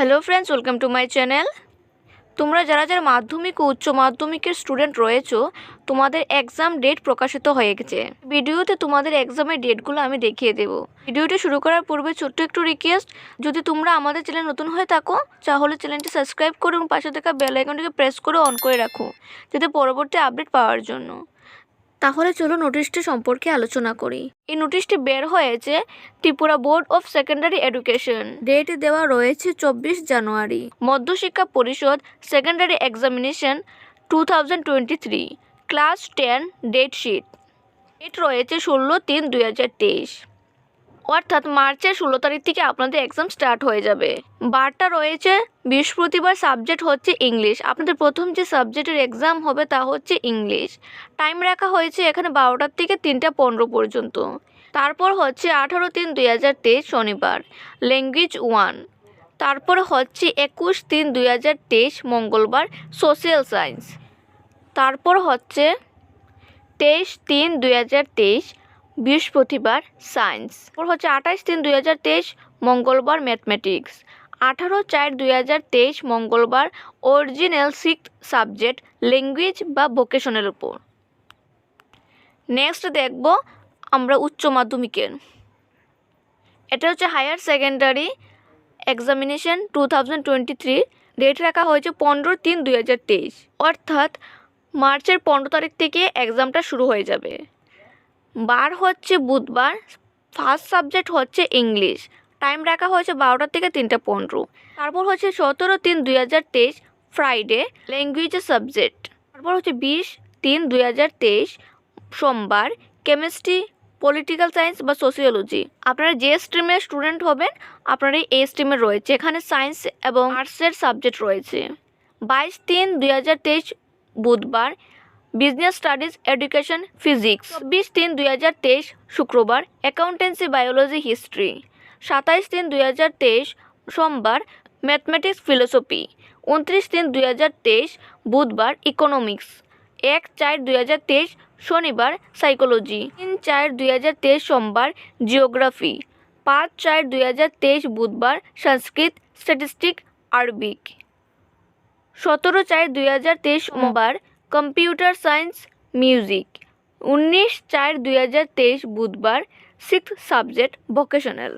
Hello friends, welcome to my channel. তোমরা যারা যারা মাধ্যমিক ও উচ্চ মাধ্যমিকের স্টুডেন্ট রয়েছো, তোমাদের এক্সাম ডেট প্রকাশিত হয়ে গেছে। ভিডিওতে তোমাদের এক্সামের ডেটগুলো আমি দেখিয়ে দেবো। ভিডিওটি শুরু করার পূর্বে ছোট্ট একটু রিকোয়েস্ট, যদি তোমরা আমাদের চ্যানেল নতুন হয়ে থাকো তাহলে চ্যানেলটি সাবস্ক্রাইব করো এবং পাশে থাকা বেল আইকনটিকে প্রেস করে অন করে রাখো, যাতে পরবর্তী আপডেট পাওয়ার জন্য। তাহলে চলো নোটিশটি সম্পর্কে আলোচনা করি। এই নোটিশটি বের হয়েছে Tripura board of secondary education. Date দেওয়া রয়েছে 24 January. Madhyashiksha Parishad secondary examination 2023 class 10 date sheet. Date রয়েছে 16/3/2023, অর্থাৎ মার্চের 16 তারিখ থেকে আপনাদের এক্সাম স্টার্ট হয়ে যাবে। বারটা রয়েছে বৃহস্পতিবার, সাবজেক্ট হচ্ছে ইংলিশ। আপনাদের প্রথম যে সাবজেক্টের এক্সাম হবে তা হচ্ছে ইংলিশ। টাইম রাখা হয়েছে এখানে 12টার থেকে 3টা 15 পর্যন্ত। তারপর হচ্ছে 18/3/2023 শনিবার ল্যাঙ্গুয়েজ 1। তারপর হচ্ছে 21/3/2023 মঙ্গলবার সোশ্যাল সায়েন্স। তারপর হচ্ছে 23/3/2023 বৃহস্পতিবার সায়েন্স। তারপর হচ্ছে 28/3/2023 মঙ্গলবার ম্যাথমেটিক্স। 18/4/2023 মঙ্গলবার অরিজিনাল 6th সাবজেক্ট ল্যাঙ্গুয়েজ বা ভোকেশনের উপর। নেক্সট দেখব আমরা উচ্চ মাধ্যমিকের। এটা হচ্ছে হায়ার সেকেন্ডারি এক্সামিনেশন 2023। ডেট রাখা হয়েছে 15/3/2023, অর্থাৎ মার্চের 15 তারিখ থেকে এক্সামটা শুরু হয়ে যাবে। বার হচ্ছে বুধবার, ফার্স্ট সাবজেক্ট হচ্ছে ইংলিশ। টাইম রাখা হয়েছে 12টার থেকে 3টা 15। তারপর হচ্ছে 17/3/2023 ফ্রাইডে ল্যাঙ্গুয়েজের সাবজেক্ট। তারপর হচ্ছে 20/3/2023 সোমবার কেমিস্ট্রি, পলিটিক্যাল সায়েন্স বা সোশিওলজি। আপনারা যে স্ট্রিমের স্টুডেন্ট হবেন আপনারা এই স্ট্রিমে রয়েছে, এখানে সায়েন্স এবং আর্টসের সাবজেক্ট রয়েছে। 22/3/2023 বুধবার বিজনেস স্টাডিজ এডুকেশন ফিজিক্স। 24/3/2023 শুক্রবার অ্যাকাউন্টেন্সি বায়োলজি হিস্ট্রি। 27/3/2023 সোমবার ম্যাথমেটিক্স ফিলোসফি। 29/3/2023 বুধবার ইকোনমিক্স। 1/4/2023 শনিবার সাইকোলজি। 3/4/2023 সোমবার জিওগ্রাফি। 5/4/2023 বুধবার সংস্কৃত, স্ট্যাটিস্টিক, আরবিক। 17/4/2023 সোমবার কম্পিউটার সায়েন্স, মিউজিক। 19/4/2023 বুধবার 6th সাবজেক্ট ভোকেশনাল।